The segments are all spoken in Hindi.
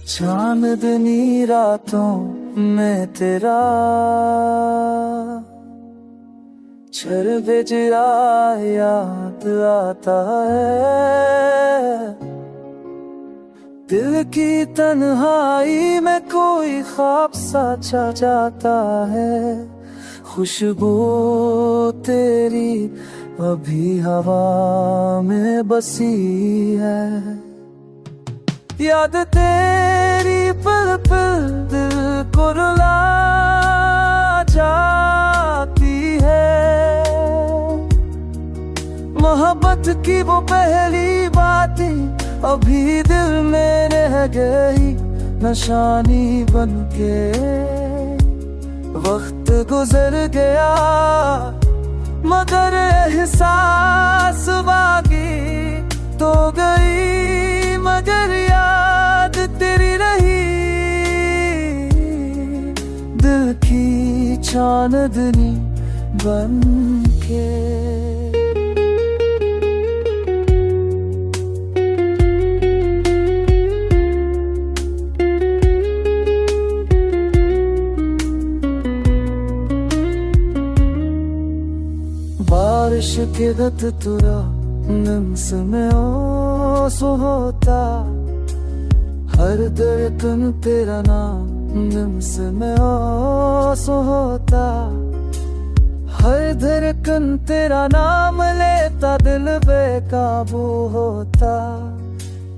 चांदनी रातों में तेरा छर बिजरा याद आता है। दिल की तन्हाई में कोई ख्वाब सा छा जाता है। खुशबू तेरी अभी हवा में बसी है। याद तेरी पल पल दिल को रुला जाती है। मोहब्बत की वो पहली बातें अभी दिल में रह गई निशानी बनके। वक्त गुजर गया मगर एहसास बाकी तो गई, मगर याद तेरी रही। दिल की चांदनी बनके। बारिश के गत तुरा नम्स में ओसो होता। हर धड़कन तेरा नाम नम्स में ओसो होता। हर धड़कन तेरा नाम लेता दिल बेकाबू होता।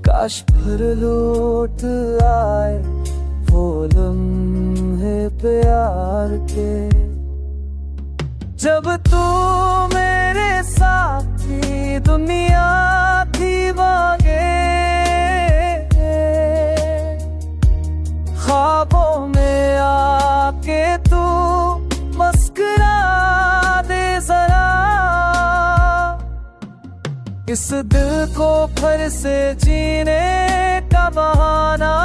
काश फिर लौट आए वो लम्हे प्यार के। जब तू मेरे साथ थी दुनिया थी आगे। ख्वाबों में आके तू मुस्कुरा दे जरा। इस दिल को फिर से जीने का बहाना